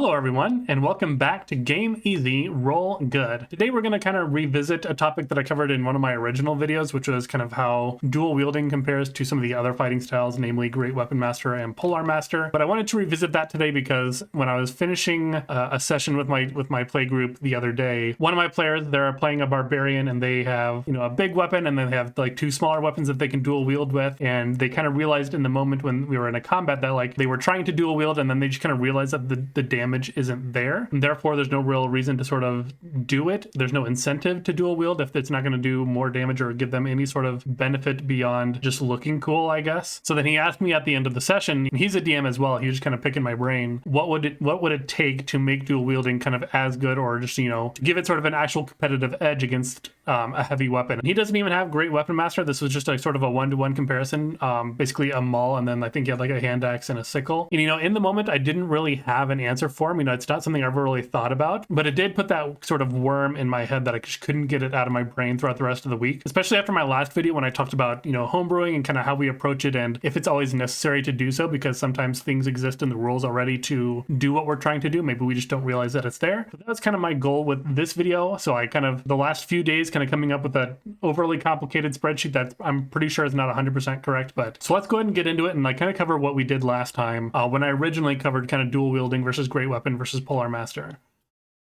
Hello everyone, and welcome back to Game Easy, Roll Good. Today we're going to kind of revisit a topic that I covered in one of my original videos, which was kind of how dual wielding compares to some of the other fighting styles, namely Great Weapon Master and Polearm Master. But I wanted to revisit that today because when I was finishing a session with my play group the other day, one of my players, they're playing a barbarian and they have, a big weapon and then they have like two smaller weapons that they can dual wield with, and they kind of realized in the moment when we were in a combat that like they were trying to dual wield and then they just kind of realized that the damage isn't there, and therefore there's no real reason to sort of do it. There's no incentive to dual wield if it's not going to do more damage or give them any sort of benefit beyond just looking cool, I guess. So then he asked me at the end of the session, he's a DM as well, he was just kind of picking my brain, what would it take to make dual wielding kind of as good, or just to give it sort of an actual competitive edge against a heavy weapon. He doesn't even have Great Weapon Master. This was just a sort of a one-to-one comparison, basically a maul, and then I think he had like a hand axe and a sickle. And in the moment I didn't really have an answer for him. It's not something I've ever really thought about, but it did put that sort of worm in my head that I just couldn't get it out of my brain throughout the rest of the week, especially after my last video when I talked about homebrewing and kind of how we approach it and if it's always necessary to do so, because sometimes things exist in the rules already to do what we're trying to do. Maybe we just don't realize that it's there. So that was kind of my goal with this video. So I kind of, the last few days, kind of coming up with an overly complicated spreadsheet that I'm pretty sure is not 100% correct. But so let's go ahead and get into it and like kind of cover what we did last time when I originally covered kind of dual wielding versus great weapon versus Polearm Master.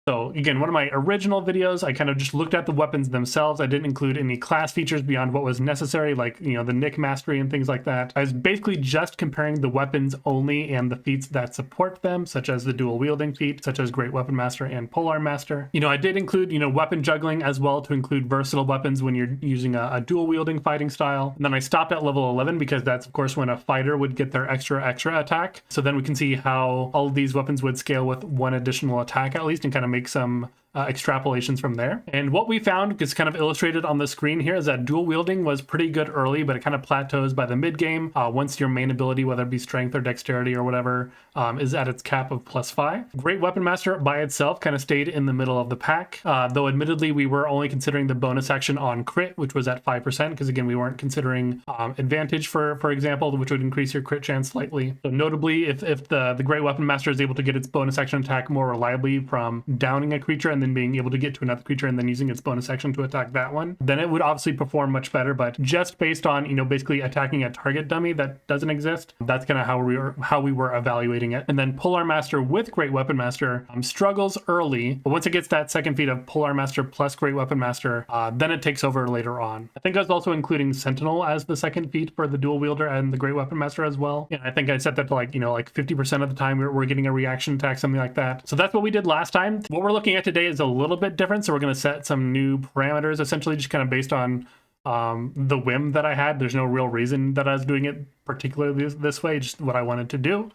So again, one of my original videos, I kind of just looked at the weapons themselves. I didn't include any class features beyond what was necessary, like, the nick mastery and things like that. I was basically just comparing the weapons only and the feats that support them, such as the dual wielding feat, such as Great Weapon Master and Polearm Master. I did include, weapon juggling as well to include versatile weapons when you're using a dual wielding fighting style. And then I stopped at level 11 because that's of course when a fighter would get their extra attack. So then we can see how all of these weapons would scale with one additional attack at least, and kind of make some extrapolations from there. And what we found is kind of illustrated on the screen here is that dual wielding was pretty good early, but it kind of plateaus by the mid game once your main ability, whether it be strength or dexterity or whatever, is at its cap of +5. Great Weapon Master by itself kind of stayed in the middle of the pack, though admittedly we were only considering the bonus action on crit, which was at 5%, because again we weren't considering advantage for example, which would increase your crit chance slightly. So notably, if the Great Weapon Master is able to get its bonus action attack more reliably from downing a creature and then being able to get to another creature and then using its bonus action to attack that one, then it would obviously perform much better. But just based on basically attacking a target dummy that doesn't exist, that's kind of how we were evaluating it. And then Polearm Master with Great Weapon Master struggles early, but once it gets that second feat of Polearm Master plus Great Weapon Master, then it takes over later on. I think I was also including Sentinel as the second feat for the dual wielder and the Great Weapon Master as well. And I think I set that to like 50% of the time we're getting a reaction attack, something like that. So that's what we did last time. What we're looking at today is a little bit different, so we're going to set some new parameters, essentially just kind of based on the whim that I had. There's no real reason that I was doing it particularly this way, just what I wanted to do.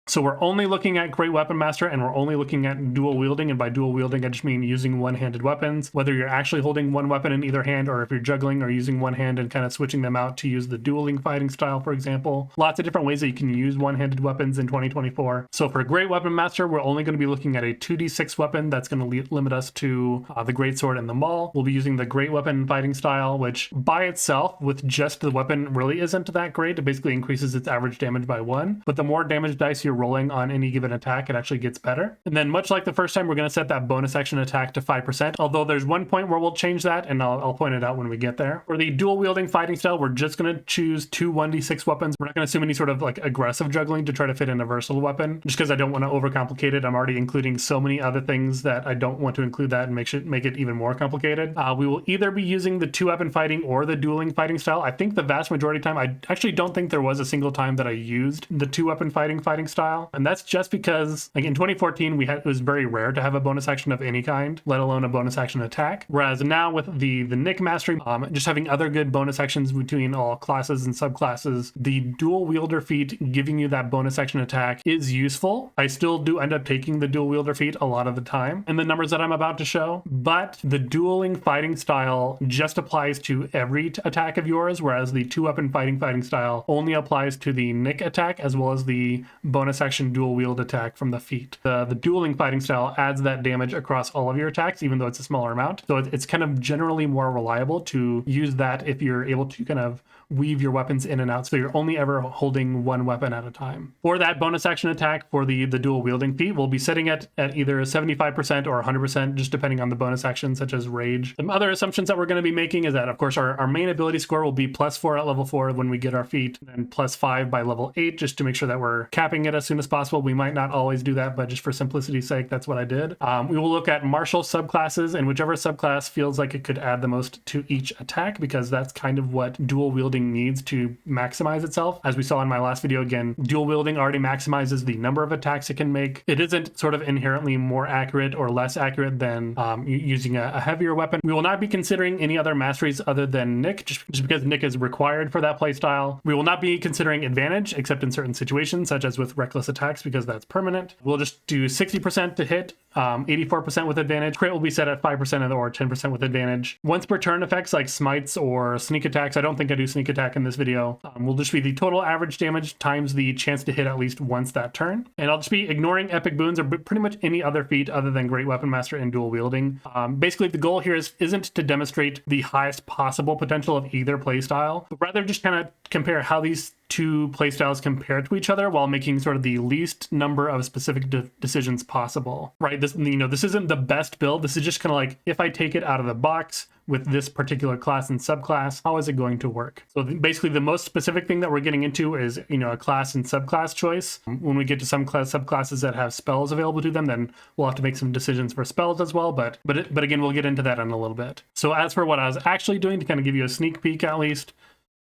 So we're only looking at Great Weapon Master and we're only looking at dual wielding, and by dual wielding I just mean using one-handed weapons, whether you're actually holding one weapon in either hand or if you're juggling or using one hand and kind of switching them out to use the dueling fighting style, for example. Lots of different ways that you can use one-handed weapons in 2024. So for Great Weapon Master, we're only going to be looking at a 2d6 weapon. That's going to limit us to the Greatsword and the Maul. We'll be using the Great Weapon fighting style, which by itself with just the weapon really isn't that great. It basically increases its average damage by 1, but the more damage dice you're rolling on any given attack, it actually gets better. And then much like the first time, we're going to set that bonus action attack to 5%, although there's one point where we'll change that, and I'll point it out when we get there. For the dual wielding fighting style, we're just going to choose two 1d6 weapons. We're not going to assume any sort of like aggressive juggling to try to fit in a versatile weapon, just because I don't want to overcomplicate it. I'm already including so many other things that I don't want to include that and make it even more complicated. We will either be using the 2-weapon fighting or the dueling fighting style. I think the vast majority of time, I actually don't think there was a single time that I used the 2-weapon fighting style, and that's just because like in 2014 it was very rare to have a bonus action of any kind, let alone a bonus action attack. Whereas now with the nick mastery, just having other good bonus actions between all classes and subclasses, the dual wielder feat giving you that bonus action attack is useful. I still do end up taking the dual wielder feat a lot of the time in the numbers that I'm about to show, but the dueling fighting style just applies to every attack of yours, whereas the 2-weapon fighting style only applies to the nick attack as well as the bonus bonus action dual wield attack from the feat. The dueling fighting style adds that damage across all of your attacks, even though it's a smaller amount. So it's kind of generally more reliable to use that if you're able to kind of weave your weapons in and out, so you're only ever holding one weapon at a time. For that bonus action attack for the dual wielding feat, we'll be setting it at either 75% or 100%, just depending on the bonus actions such as rage. Some other assumptions that we're going to be making is that, of course, our main ability score will be +4 at level 4 when we get our feat, and +5 by level 8, just to make sure that we're capping it as soon as possible. We might not always do that, but just for simplicity's sake, that's what I did. We will look at martial subclasses, and whichever subclass feels like it could add the most to each attack, because that's kind of what dual wielding needs to maximize itself. As we saw in my last video, again, dual wielding already maximizes the number of attacks it can make. It isn't sort of inherently more accurate or less accurate than using a heavier weapon. We will not be considering any other masteries other than Nick, just because Nick is required for that playstyle. We will not be considering advantage, except in certain situations, such as with reckless attacks, because that's permanent. We'll just do 60% to hit, 84% with advantage. Crit will be set at 5% or 10% with advantage. Once per turn effects like smites or sneak attacks, I don't think I do sneak attack in this video, will just be the total average damage times the chance to hit at least once that turn. And I'll just be ignoring epic boons or pretty much any other feat other than Great Weapon Master and dual wielding. Basically, the goal here isn't to demonstrate the highest possible potential of either playstyle, but rather just kind of compare how these two playstyles compare to each other while making sort of the least number of specific decisions possible, right? This isn't the best build. This is just kind of like, if I take it out of the box with this particular class and subclass, how is it going to work? So basically the most specific thing that we're getting into is, a class and subclass choice. When we get to some subclasses that have spells available to them, then we'll have to make some decisions for spells as well. But again, we'll get into that in a little bit. So as for what I was actually doing, to kind of give you a sneak peek at least,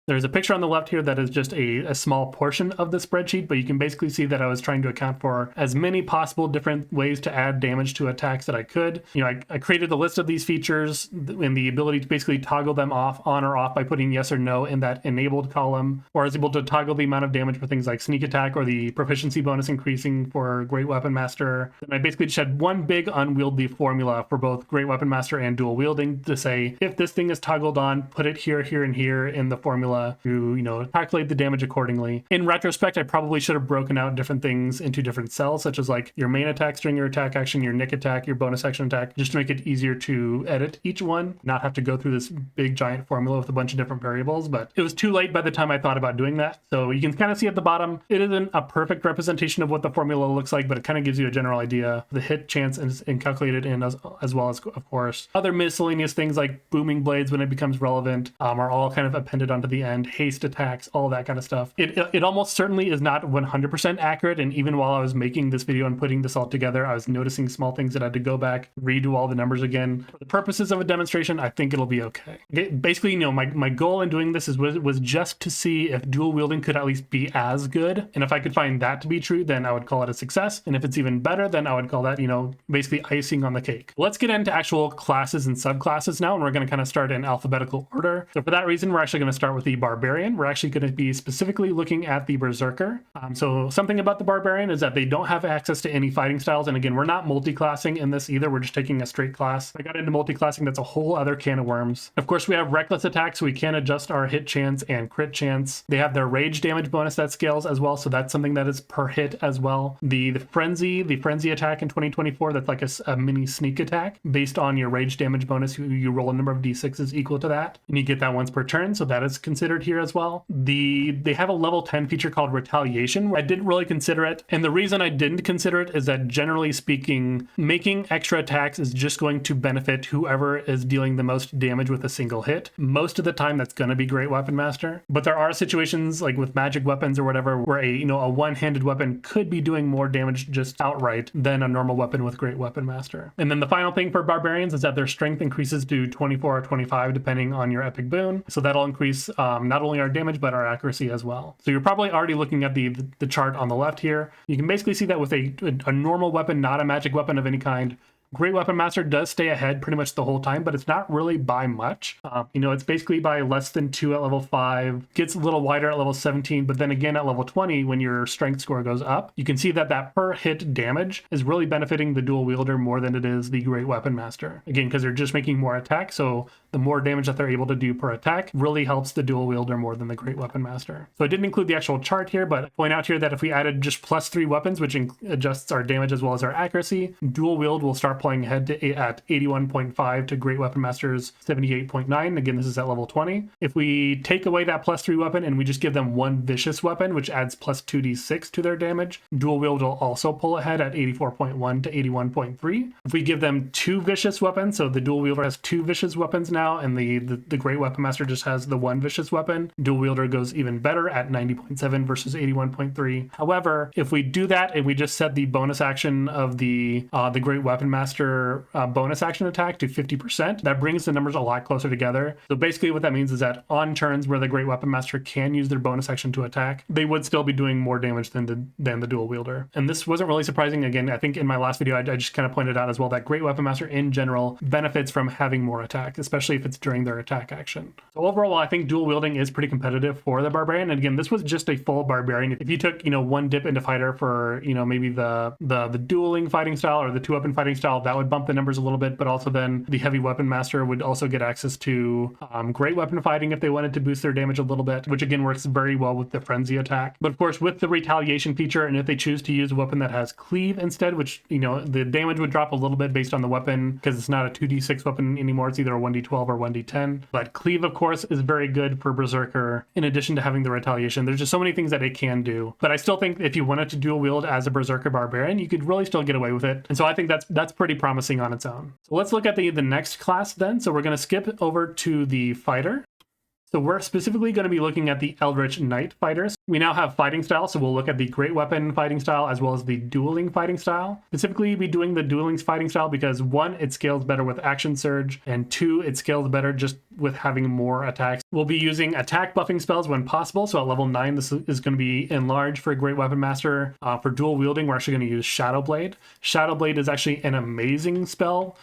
there's a picture on the left here that is just a small portion of the spreadsheet, but you can basically see that I was trying to account for as many possible different ways to add damage to attacks that I could. I created a list of these features and the ability to basically toggle them on or off by putting yes or no in that enabled column, or I was able to toggle the amount of damage for things like sneak attack or the proficiency bonus increasing for Great Weapon Master. And I basically just had one big unwieldy formula for both Great Weapon Master and dual wielding to say, if this thing is toggled on, put it here, here, and here in the formula to calculate the damage accordingly. In retrospect, I probably should have broken out different things into different cells, such as like your main attack, stringer attack action, your nick attack, your bonus action attack, just to make it easier to edit each one, not have to go through this big giant formula with a bunch of different variables. But it was too late by the time I thought about doing that. So you can kind of see at the bottom, it isn't a perfect representation of what the formula looks like, but it kind of gives you a general idea. The hit chance is calculated in as well as, of course, other miscellaneous things like booming blades when it becomes relevant are all kind of appended onto the end. Haste attacks, all that kind of stuff. It almost certainly is not 100% accurate, and even while I was making this video and putting this all together, I was noticing small things that I had to go back, redo all the numbers again. For the purposes of a demonstration, I think it'll be okay. Basically, my goal in doing this was just to see if dual wielding could at least be as good, and if I could find that to be true, then I would call it a success, and if it's even better, then I would call that, basically icing on the cake. Let's get into actual classes and subclasses now, and we're going to kind of start in alphabetical order. So for that reason, we're actually going to start with the Barbarian. We're actually going to be specifically looking at the Berserker. So something about the Barbarian is that they don't have access to any fighting styles. And again, we're not multi-classing in this either. We're just taking a straight class. If I got into multi-classing, that's a whole other can of worms. Of course, we have reckless attacks, so we can adjust our hit chance and crit chance. They have their rage damage bonus that scales as well. So that's something that is per hit as well. The frenzy attack in 2024, that's like a mini sneak attack based on your rage damage bonus. You roll a number of d6s equal to that, and you get that once per turn. So that is considered here as well. They have a level 10 feature called Retaliation. I didn't really consider it, and the reason I didn't consider it is that generally speaking, making extra attacks is just going to benefit whoever is dealing the most damage with a single hit. Most of the time, that's going to be Great Weapon Master, but there are situations like with magic weapons or whatever where a one-handed weapon could be doing more damage just outright than a normal weapon with Great Weapon Master. And then the final thing for Barbarians is that their strength increases to 24 or 25 depending on your epic boon, so that'll increase not only our damage but our accuracy as well. So you're probably already looking at the chart on the left here. You can basically see that with a normal weapon, not a magic weapon of any kind, Great Weapon Master does stay ahead pretty much the whole time, but it's not really by much. It's basically by less than 2 at level 5, gets a little wider at level 17, but then again at level 20, when your strength score goes up, you can see that per hit damage is really benefiting the dual wielder more than it is the Great Weapon Master. Again, because they're just making more attacks, so the more damage that they're able to do per attack really helps the dual wielder more than the Great Weapon Master. So I didn't include the actual chart here, but I point out here that if we added just +3 weapons, which adjusts our damage as well as our accuracy, dual wield will start pulling ahead at 81.5 to Great Weapon Master's 78.9. Again, this is at level 20. If we take away that +3 weapon and we just give them one vicious weapon, which adds +2d6 to their damage, dual wield will also pull ahead at 84.1 to 81.3. If we give them 2 vicious weapons, so the dual wielder has 2 vicious weapons now, and the Great Weapon Master just has the 1 vicious weapon, dual wielder goes even better at 90.7 versus 81.3. However, if we do that and we just set the bonus action of the Great Weapon Master bonus action attack to 50%, that brings the numbers a lot closer together. So basically what that means is that on turns where the Great Weapon Master can use their bonus action to attack, they would still be doing more damage than the dual wielder. And this wasn't really surprising. Again, I think in my last video I just kind of pointed out as well that Great Weapon Master in general benefits from having more attack, especially if it's during their attack action. So overall, I think dual wielding is pretty competitive for the barbarian. And again, this was just a full barbarian. If you took, one dip into fighter for, maybe the dueling fighting style or the 2-weapon fighting style, that would bump the numbers a little bit. But also then the heavy weapon master would also get access to great weapon fighting if they wanted to boost their damage a little bit, which again works very well with the frenzy attack. But of course, with the retaliation feature, and if they choose to use a weapon that has cleave instead, which the damage would drop a little bit based on the weapon because it's not a 2d6 weapon anymore, it's either a 1d12 or 1d10. But cleave, of course, is very good for Berserker in addition to having the retaliation. There's just so many things that it can do. But I still think if you wanted to dual wield as a Berserker Barbarian, you could really still get away with it. And so I think that's pretty promising on its own. So let's look at the next class then. So we're going to skip over to the fighter. So we're specifically going to be looking at the Eldritch Knight fighters. We now have fighting style, so we'll look at the Great Weapon fighting style as well as the Dueling fighting style. Specifically, we'll be doing the Dueling fighting style because 1, it scales better with Action Surge, and 2, it scales better just with having more attacks. We'll be using attack buffing spells when possible, so at level 9, this is going to be enlarged for Great Weapon Master. For dual wielding, we're actually going to use Shadow Blade. Shadow Blade is actually an amazing spell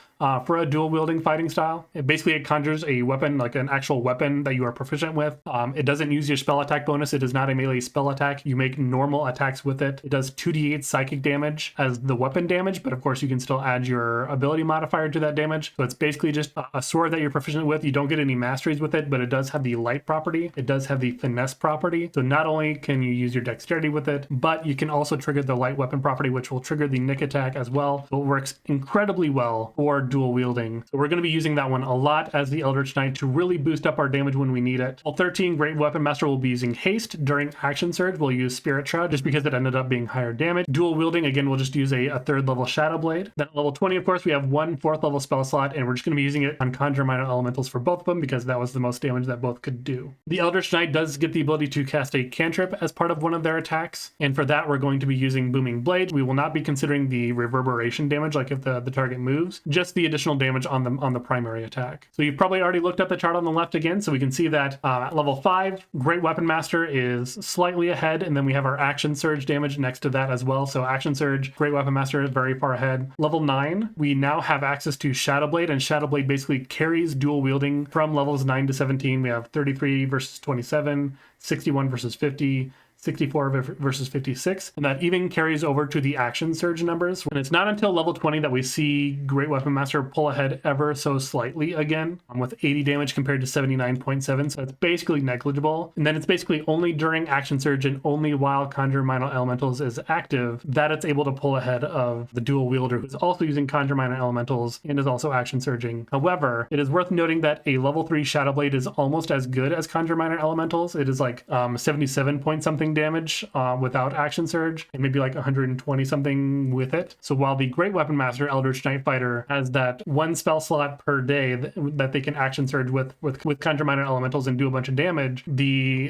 for a dual wielding fighting style. It conjures a weapon, like an actual weapon that you are proficient with. It doesn't use your spell attack bonus. It is not a melee spell attack. You make normal attacks with it. It does 2d8 psychic damage as the weapon damage, but of course you can still add your ability modifier to that damage. So it's basically just a sword that you're proficient with. You don't get any masteries with it, but it does have the light property. It does have the finesse property. So not only can you use your dexterity with it, but you can also trigger the light weapon property, which will trigger the nick attack as well. So it works incredibly well for dual wielding. So we're going to be using that one a lot as the Eldritch Knight to really boost up our damage when we need it. Level 13 Great Weapon Master will be using haste. During Action Surge, we'll use Spirit Shroud just because it ended up being higher damage. Dual wielding, again, we'll just use a 3rd level Shadow Blade. Then at level 20, of course, we have 1 4th level spell slot, and we're just going to be using it on Conjure Minor Elementals for both of them because that was the most damage that both could do. The Eldritch Knight does get the ability to cast a cantrip as part of one of their attacks, and for that we're going to be using Booming Blade. We will not be considering the reverberation damage, like if the target moves, just the additional damage on the primary attack. So you've probably already looked at the chart on the left again, so we can see that at level 5, Great Weapon Master is slightly ahead, and then we have our Action Surge damage next to that as well. So Action Surge, Great Weapon Master is very far ahead. Level 9, we now have access to Shadow Blade, and Shadow Blade basically carries dual wielding from levels 9 to 17. We have 33 versus 27, 61 versus 50, 64 versus 56, and that even carries over to the Action Surge numbers. And it's not until level 20 that we see Great Weapon Master pull ahead ever so slightly again, with 80 damage compared to 79.7, so it's basically negligible. And then it's basically only during Action Surge and only while Conjure Minor Elementals is active that it's able to pull ahead of the dual wielder, who's also using Conjure Minor Elementals and is also Action Surging. However, it is worth noting that a level 3 Shadow Blade is almost as good as Conjure Minor Elementals. It is like 77 point something damage without Action Surge, and maybe like 120 something with it. So while the Great Weapon Master Eldritch Knight Fighter has that 1 spell slot per day that they can Action Surge with Conjure Minor Elementals and do a bunch of damage, the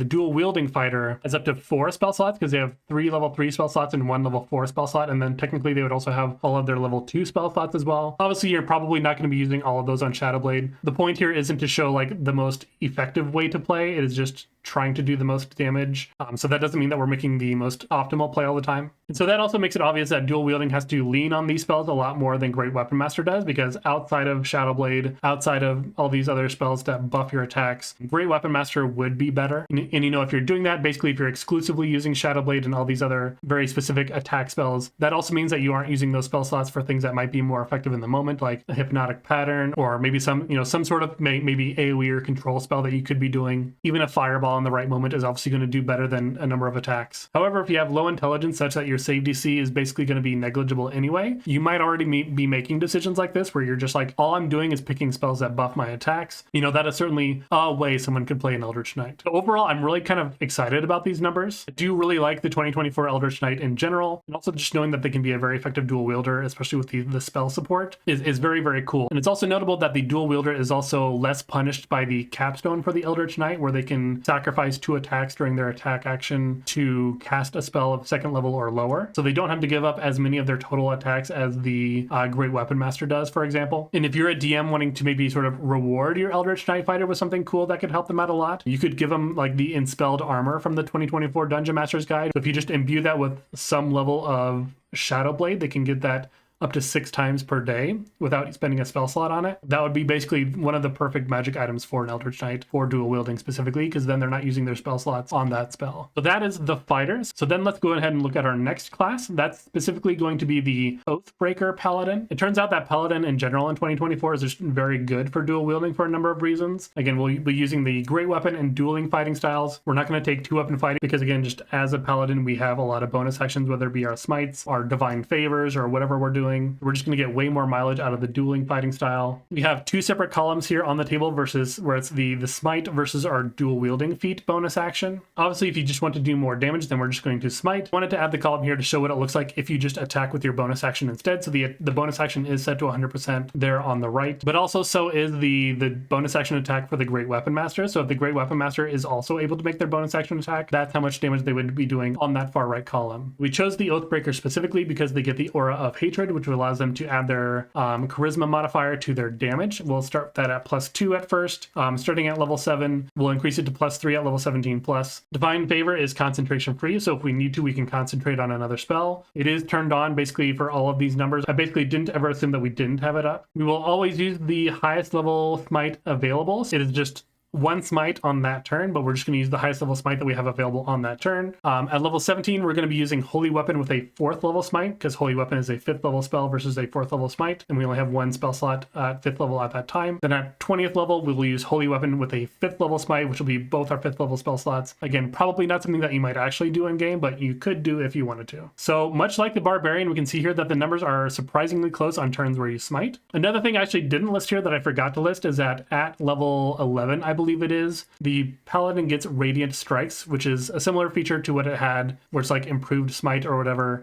Dual Wielding Fighter has up to 4 spell slots because they have 3 level 3 spell slots and 1 level 4 spell slot, and then technically they would also have all of their level 2 spell slots as well. Obviously, you're probably not going to be using all of those on Shadow Blade. The point here isn't to show like the most effective way to play. It is just trying to do the most damage So that doesn't mean that we're making the most optimal play all the time. And so that also makes it obvious that dual wielding has to lean on these spells a lot more than Great Weapon Master does, because outside of Shadow Blade, outside of all these other spells that buff your attacks, Great Weapon Master would be better. And you know, if you're doing that, basically if you're exclusively using Shadow Blade and all these other very specific attack spells, that also means that you aren't using those spell slots for things that might be more effective in the moment, like a Hypnotic Pattern, or maybe some, you know, some sort of maybe AoE or control spell that you could be doing. Even a Fireball in the right moment is obviously going to do better than a number of attacks. However, if you have low intelligence such that your save DC is basically going to be negligible anyway, you might already be making decisions like this where you're just like, all I'm doing is picking spells that buff my attacks. You know, that is certainly a way someone could play an Eldritch Knight. So overall, I'm really kind of excited about these numbers. I do really like the 2024 Eldritch Knight in general, and also just knowing that they can be a very effective dual wielder, especially with the spell support, is very, very cool. And it's also notable that the dual wielder is also less punished by the capstone for the Eldritch Knight, where they can sacrifice 2 attacks during their attack action to cast a spell of 2nd level or lower. So they don't have to give up as many of their total attacks as the Great Weapon Master does, for example. And if you're a DM wanting to maybe sort of reward your Eldritch Knight fighter with something cool that could help them out a lot, you could give them like the Enspelled Armor from the 2024 Dungeon Master's Guide. So if you just imbue that with some level of Shadow Blade, they can get that up to 6 times per day without spending a spell slot on it. That would be basically one of the perfect magic items for an Eldritch Knight for dual wielding specifically, because then they're not using their spell slots on that spell. So that is the fighters. So then let's go ahead and look at our next class. That's specifically going to be the Oathbreaker Paladin. It turns out that Paladin in general in 2024 is just very good for dual wielding for a number of reasons. Again, we'll be using the Great Weapon and dueling fighting styles. We're not going to take 2-weapon fighting because, again, just as a Paladin, we have a lot of bonus actions, whether it be our smites, our divine favors, or whatever we're doing. We're just going to get way more mileage out of the dueling fighting style. We have 2 separate columns here on the table versus where it's the smite versus our dual wielding feat bonus action. Obviously, if you just want to do more damage, then we're just going to smite. I wanted to add the column here to show what it looks like if you just attack with your bonus action instead. So the bonus action is set to 100% there on the right, but also so is the bonus action attack for the Great Weapon Master. So if the Great Weapon Master is also able to make their bonus action attack, that's how much damage they would be doing on that far right column. We chose the Oathbreaker specifically because they get the Aura of Hatred, which allows them to add their charisma modifier to their damage. We'll start that at +2 at first. Starting at level 7, we'll increase it to +3 at level 17+. Divine Favor is concentration free, so if we need to, we can concentrate on another spell. It is turned on basically for all of these numbers. I basically didn't ever assume that we didn't have it up. We will always use the highest level smite available. It is just 1 smite on that turn, but we're just going to use the highest level smite that we have available on that turn. At level 17, we're going to be using Holy Weapon with a 4th level smite, because Holy Weapon is a 5th level spell versus a 4th level smite, and we only have 1 spell slot at 5th level at that time. Then at 20th level, we will use Holy Weapon with a 5th level smite, which will be both our 5th level spell slots. Again, probably not something that you might actually do in game, but you could do if you wanted to. So much like the Barbarian, we can see here that the numbers are surprisingly close on turns where you smite. Another thing I actually didn't list here that I forgot to list is that at level 11, I believe it is, the Paladin gets Radiant Strikes, which is a similar feature to what it had, where it's like improved smite or whatever,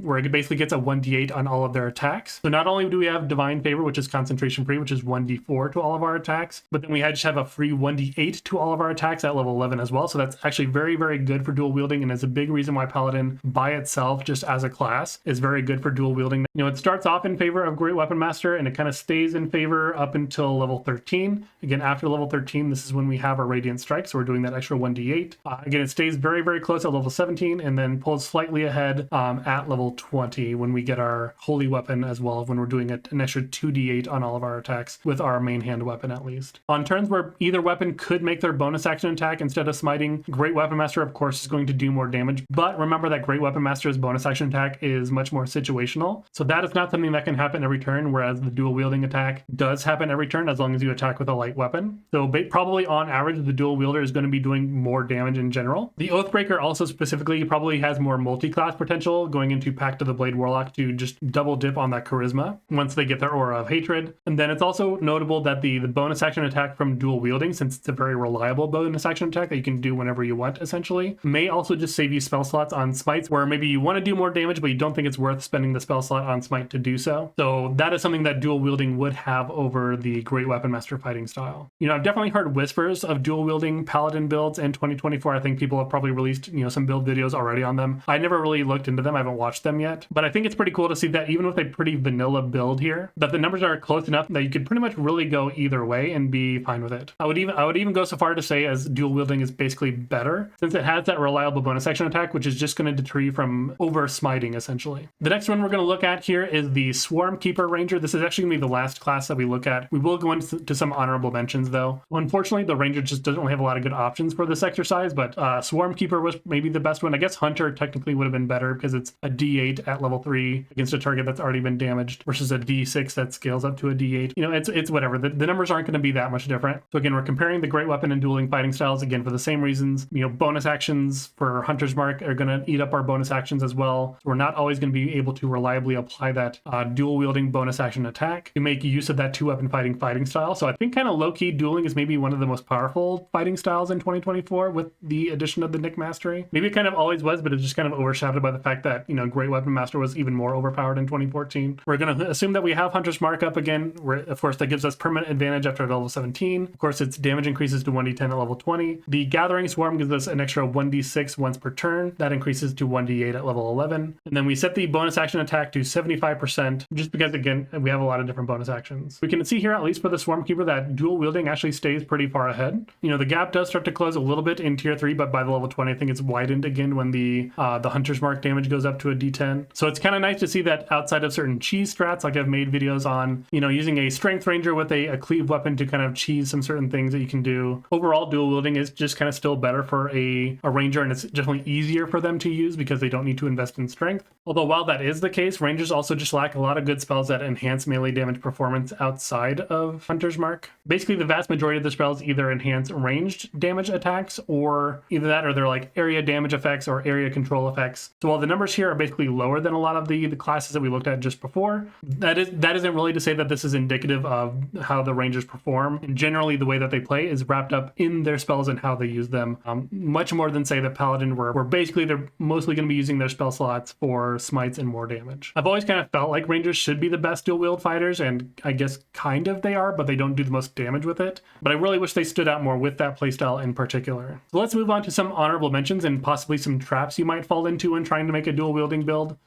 where it basically gets a 1d8 on all of their attacks. So not only do we have Divine Favor, which is concentration free, which is 1d4 to all of our attacks, but then we just have a free 1d8 to all of our attacks at level 11 as well. So that's actually very, very good for dual wielding, and is a big reason why Paladin by itself, just as a class, is very good for dual wielding. You know, it starts off in favor of Great Weapon Master, and it kind of stays in favor up until level 13. Again, after level 13, this is when we have our Radiant Strike, so we're doing that extra 1d8. Again, it stays very, very close at level 17, and then pulls slightly ahead at level 20 when we get our Holy Weapon as well, when we're doing an extra 2d8 on all of our attacks with our main hand weapon at least. On turns where either weapon could make their bonus action attack instead of smiting, Great Weapon Master, of course, is going to do more damage, but remember that Great Weapon Master's bonus action attack is much more situational, so that is not something that can happen every turn, whereas the dual wielding attack does happen every turn as long as you attack with a light weapon. So probably on average, the dual wielder is going to be doing more damage in general. The Oathbreaker also specifically probably has more multi-class potential, going into Pact of the Blade Warlock to just double dip on that charisma once they get their Aura of Hatred. And then it's also notable that the bonus action attack from dual wielding, since it's a very reliable bonus action attack that you can do whenever you want essentially, may also just save you spell slots on smites where maybe you want to do more damage, but you don't think it's worth spending the spell slot on smite to do so. So that is something that dual wielding would have over the Great Weapon Master fighting style. You know, I've definitely heard whispers of dual wielding Paladin builds in 2024. I think people have probably released, some build videos already on them. I never really looked into them. I haven't watched them yet, but I think it's pretty cool to see that even with a pretty vanilla build here, that the numbers are close enough that you could pretty much really go either way and be fine with it. I would even go so far to say as dual wielding is basically better since it has that reliable bonus action attack, which is just going to deter you from over smiting essentially. The next one we're going to look at here is the Swarmkeeper Ranger. This is actually going to be the last class that we look at. We will go into some honorable mentions though. Unfortunately, the Ranger just doesn't really have a lot of good options for this exercise, but Swarmkeeper was maybe the best one. I guess Hunter technically would have been better because it's a D8 at level 3 against a target that's already been damaged versus a D6 that scales up to a D8. It's whatever. The numbers aren't going to be that much different. So again, we're comparing the Great Weapon and dueling fighting styles again for the same reasons. Bonus actions for Hunter's Mark are going to eat up our bonus actions as well. So we're not always going to be able to reliably apply that dual wielding bonus action attack to make use of that 2-weapon fighting style. So I think kind of low-key dueling is maybe one of the most powerful fighting styles in 2024 with the addition of the Nick Mastery. Maybe it kind of always was, but it's just kind of overshadowed by the fact that, Great Weapon Master was even more overpowered in 2014. We're going to assume that we have Hunter's Mark up again, where of course that gives us permanent advantage after level 17. Of course, its damage increases to 1d10 at level 20. The Gathering Swarm gives us an extra 1d6 once per turn. That increases to 1d8 at level 11. And then we set the bonus action attack to 75%, just because, again, we have a lot of different bonus actions. We can see here, at least for the Swarmkeeper, that dual wielding actually stays pretty far ahead. The gap does start to close a little bit in tier 3, but by the level 20, I think it's widened again when the Hunter's Mark damage goes up to a d10. So it's kind of nice to see that outside of certain cheese strats, like I've made videos on, using a Strength Ranger with a Cleave weapon to kind of cheese some certain things that you can do. Overall, dual wielding is just kind of still better for a Ranger, and it's definitely easier for them to use because they don't need to invest in strength. Although while that is the case, Rangers also just lack a lot of good spells that enhance melee damage performance outside of Hunter's Mark. Basically, the vast majority of the spells either enhance ranged damage attacks, or either that or they're like area damage effects or area control effects. So while the numbers here are basically lower than a lot of the classes that we looked at just before, that isn't really to say that this is indicative of how the Rangers perform. And generally, the way that they play is wrapped up in their spells and how they use them, much more than say the Paladin, where basically they're mostly going to be using their spell slots for smites and more damage. I've always kind of felt like Rangers should be the best dual wield fighters, and I guess kind of they are, but they don't do the most damage with it. But I really wish they stood out more with that playstyle in particular. So let's move on to some honorable mentions and possibly some traps you might fall into when trying to make a dual wielding build.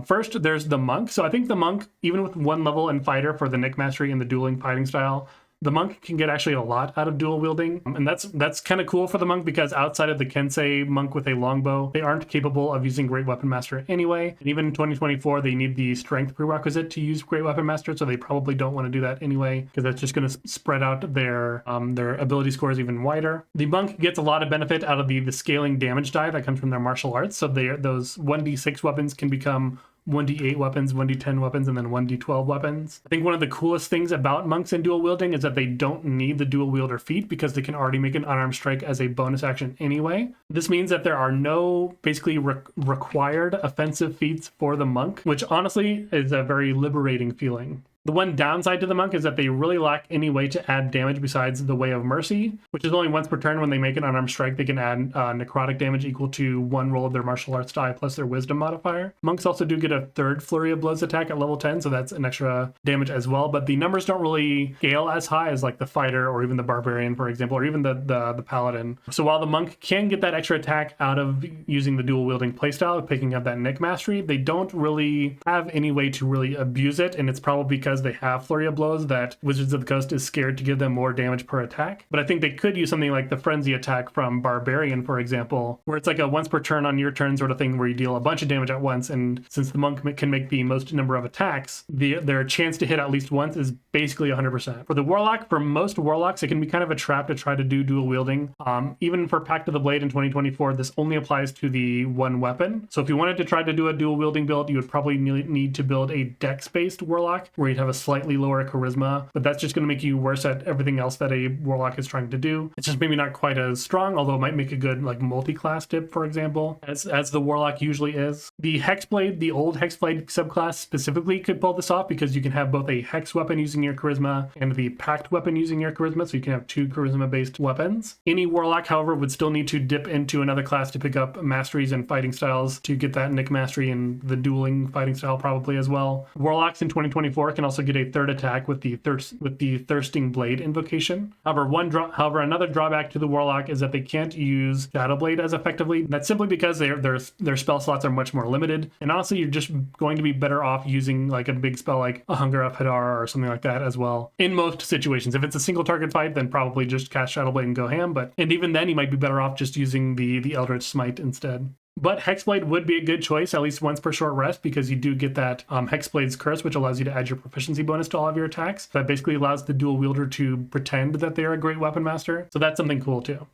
First, there's the Monk. So I think the Monk, even with 1 level and fighter for the Nick Mastery and the dueling fighting style, the Monk can get actually a lot out of dual wielding, and that's kind of cool for the Monk because outside of the Kensei Monk with a longbow, they aren't capable of using Great Weapon Master anyway. And even in 2024, they need the strength prerequisite to use Great Weapon Master, so they probably don't want to do that anyway because that's just going to spread out their ability scores even wider. The Monk gets a lot of benefit out of the scaling damage die that comes from their martial arts, so those 1d6 weapons can become 1d8 weapons, 1d10 weapons, and then 1d12 weapons. I think one of the coolest things about monks in dual wielding is that they don't need the dual wielder feat because they can already make an unarmed strike as a bonus action anyway. This means that there are no basically required offensive feats for the monk, which honestly is a very liberating feeling. The one downside to the Monk is that they really lack any way to add damage besides the Way of Mercy, which is only once per turn. When they make an unarmed strike, they can add necrotic damage equal to 1 roll of their martial arts die plus their wisdom modifier. Monks also do get a 3rd Flurry of Blows attack at level 10, so that's an extra damage as well, but the numbers don't really scale as high as like the Fighter or even the Barbarian, for example, or even the Paladin. So while the Monk can get that extra attack out of using the dual wielding playstyle, picking up that Nick Mastery, they don't really have any way to really abuse it, and it's probably because they have Flurry of Blows that Wizards of the Coast is scared to give them more damage per attack. But I think they could use something like the Frenzy attack from Barbarian, for example, where it's like a once per turn on your turn sort of thing where you deal a bunch of damage at once, and since the Monk can make the most number of attacks, their chance to hit at least once is basically 100%. For the Warlock, for most Warlocks, it can be kind of a trap to try to do dual wielding. Even for Pact of the Blade in 2024, this only applies to the 1 weapon. So if you wanted to try to do a dual wielding build, you would probably need to build a dex-based Warlock where you'd have a slightly lower charisma, but that's just going to make you worse at everything else that a Warlock is trying to do. It's just maybe not quite as strong, although it might make a good like multi-class tip, for example, as the Warlock usually is. The Hexblade, the old Hexblade subclass specifically could pull this off because you can have both a Hex weapon using your charisma and the Pact weapon using your charisma, so you can have 2 charisma-based weapons. Any Warlock, however, would still need to dip into another class to pick up masteries and fighting styles to get that Nick Mastery and the dueling fighting style probably as well. Warlocks in 2024 can also also get a third attack with the Thirsting Blade invocation. However, another drawback to the Warlock is that they can't use Shadow Blade as effectively. That's simply because their spell slots are much more limited, and honestly, you're just going to be better off using like a big spell like a Hunger of Hadar or something like that as well. In most situations, if it's a single target fight, then probably just cast Shadow Blade and go ham. And even then, you might be better off just using the Eldritch Smite instead. But Hexblade would be a good choice, at least once per short rest, because you do get that Hexblade's Curse, which allows you to add your proficiency bonus to all of your attacks. That basically allows the dual wielder to pretend that they're a great weapon master. So that's something cool too.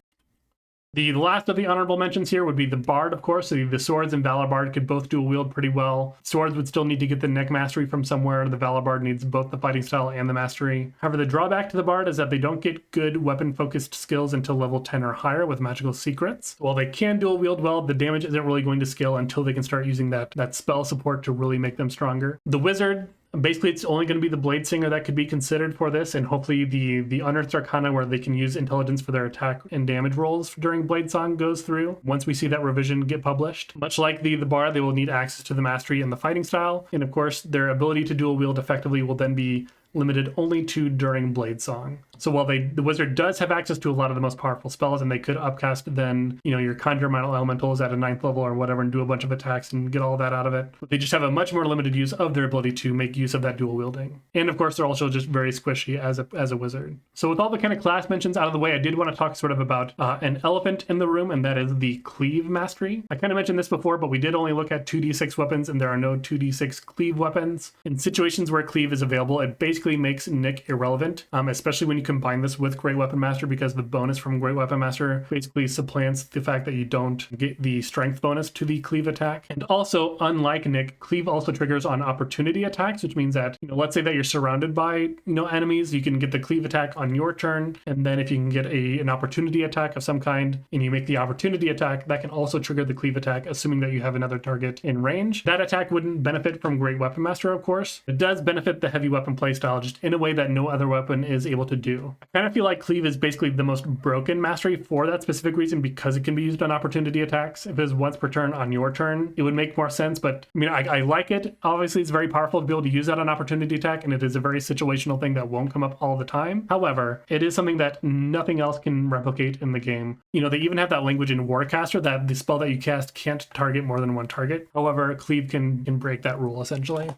The last of the honorable mentions here would be the Bard, of course. So the Swords and Valor Bard could both dual wield pretty well. Swords would still need to get the neck mastery from somewhere. The Valor Bard needs both the fighting style and the mastery. However, the drawback to the Bard is that they don't get good weapon-focused skills until level 10 or higher with magical secrets. While they can dual wield well, the damage isn't really going to scale until they can start using that spell support to really make them stronger. The Wizard, basically, it's only going to be the Blade Singer that could be considered for this, and hopefully the Unearthed Arcana, where they can use intelligence for their attack and damage rolls during Blade Song, goes through once we see that revision get published. Much like the Bard, they will need access to the mastery and the fighting style, and of course, their ability to dual wield effectively will then be limited only to during Blade Song. So while the Wizard does have access to a lot of the most powerful spells, and they could upcast then, your Conjure Metal Elementals at a 9th level or whatever and do a bunch of attacks and get all that out of it, they just have a much more limited use of their ability to make use of that dual wielding. And of course, they're also just very squishy as a Wizard. So with all the kind of class mentions out of the way, I did want to talk sort of about an elephant in the room, and that is the Cleave mastery. I kind of mentioned this before, but we did only look at 2d6 weapons, and there are no 2d6 Cleave weapons. In situations where Cleave is available, it basically makes Nick irrelevant, especially when you combine this with Great Weapon Master, because the bonus from Great Weapon Master basically supplants the fact that you don't get the strength bonus to the Cleave attack. And also, unlike Nick, Cleave also triggers on opportunity attacks, which means that, let's say that you're surrounded by, enemies, you can get the Cleave attack on your turn, and then if you can get an opportunity attack of some kind, and you make the opportunity attack, that can also trigger the Cleave attack, assuming that you have another target in range. That attack wouldn't benefit from Great Weapon Master, of course. It does benefit the heavy weapon playstyle, just in a way that no other weapon is able to do. I kind of feel like Cleave is basically the most broken mastery for that specific reason, because it can be used on opportunity attacks. If it was once per turn on your turn, it would make more sense, but I like it. Obviously, it's very powerful to be able to use that on opportunity attack, and it is a very situational thing that won't come up all the time. However, it is something that nothing else can replicate in the game. They even have that language in Warcaster that the spell that you cast can't target more than one target. However, Cleave can break that rule, essentially.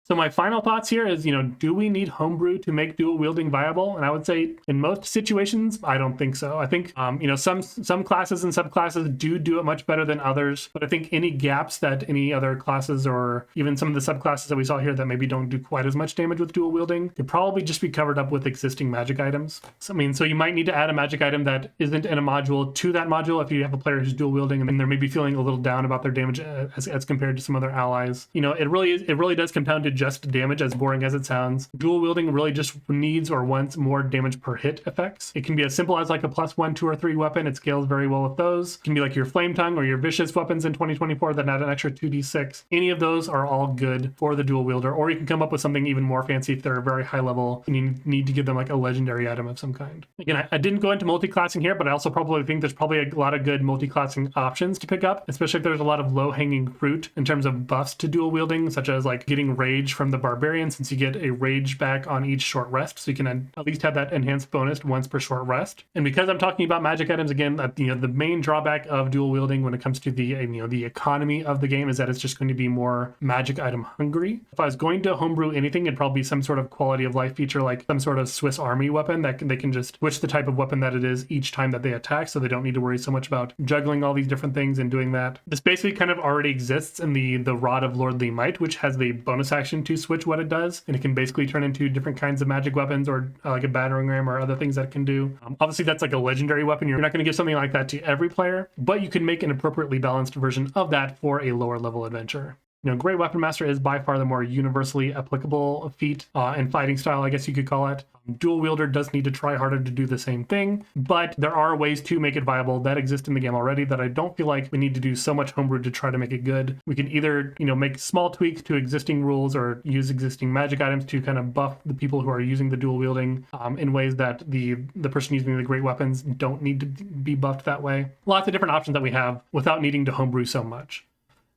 So my final thoughts here is, do we need homebrew to make dual wielding viable? And I would say in most situations, I don't think so. I think, some classes and subclasses do it much better than others. But I think any gaps that any other classes or even some of the subclasses that we saw here that maybe don't do quite as much damage with dual wielding could probably just be covered up with existing magic items. So you might need to add a magic item that isn't in a module to that module if you have a player who's dual wielding and they're maybe feeling a little down about their damage as compared to some other allies. It really does come down to just damage, as boring as it sounds. Dual wielding really just needs or wants more damage per hit effects. It can be as simple as like a +1, 2, or 3 weapon. It scales very well with those. It can be like your Flame Tongue or your Vicious weapons in 2024 that add an extra 2d6. Any of those are all good for the dual wielder, or you can come up with something even more fancy if they're very high level and you need to give them like a legendary item of some kind. Again, I didn't go into multi-classing here, but I also probably think there's probably a lot of good multi-classing options to pick up, especially if there's a lot of low-hanging fruit in terms of buffs to dual wielding, such as like getting Rage from the Barbarian, since you get a Rage back on each short rest, so you can at least have that enhanced bonus once per short rest. And because I'm talking about magic items again, the main drawback of dual wielding when it comes to the economy of the game is that it's just going to be more magic item hungry. If I was going to homebrew anything, it'd probably be some sort of quality of life feature, like some sort of Swiss Army weapon that they can just switch the type of weapon that it is each time that they attack, so they don't need to worry so much about juggling all these different things and doing that. This basically kind of already exists in the Rod of Lordly Might, which has the bonus action to switch what it does, and it can basically turn into different kinds of magic weapons or like a battering ram or other things that it can do. Obviously, that's like a legendary weapon. You're not going to give something like that to every player, but you can make an appropriately balanced version of that for a lower level adventure. Great Weapon Master is by far the more universally applicable feat and fighting style, I guess you could call it. Dual Wielder does need to try harder to do the same thing, but there are ways to make it viable that exist in the game already that I don't feel like we need to do so much homebrew to try to make it good. We can either, make small tweaks to existing rules or use existing magic items to kind of buff the people who are using the dual wielding in ways that the person using the great weapons don't need to be buffed that way. Lots of different options that we have without needing to homebrew so much.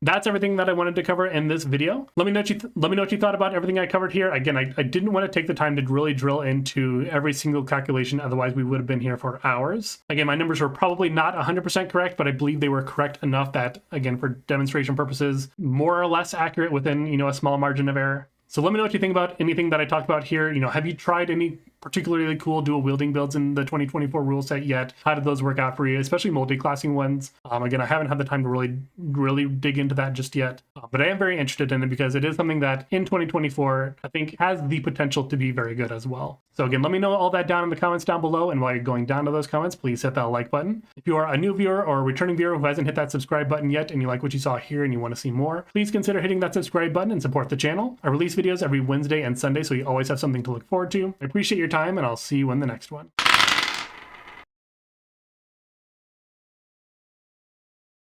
That's everything that I wanted to cover in this video. Let me know what you thought about everything I covered here. Again, I didn't want to take the time to really drill into every single calculation, otherwise we would have been here for hours. Again, my numbers were probably not 100% correct, but I believe they were correct enough that, again, for demonstration purposes, more or less accurate within, a small margin of error. So let me know what you think about anything that I talked about here. Have you tried any particularly cool dual wielding builds in the 2024 rule set yet? How did those work out for you, especially multi-classing ones? Again, I haven't had the time to really dig into that just yet, but I am very interested in it because it is something that in 2024 I think has the potential to be very good as well. So again, let me know all that down in the comments down below, and while you're going down to those comments, please hit that like button. If you are a new viewer or a returning viewer who hasn't hit that subscribe button yet and you like what you saw here and you want to see more, please consider hitting that subscribe button and support the channel. I release videos every Wednesday and Sunday, so you always have something to look forward to. I appreciate your time, and I'll see you in the next one.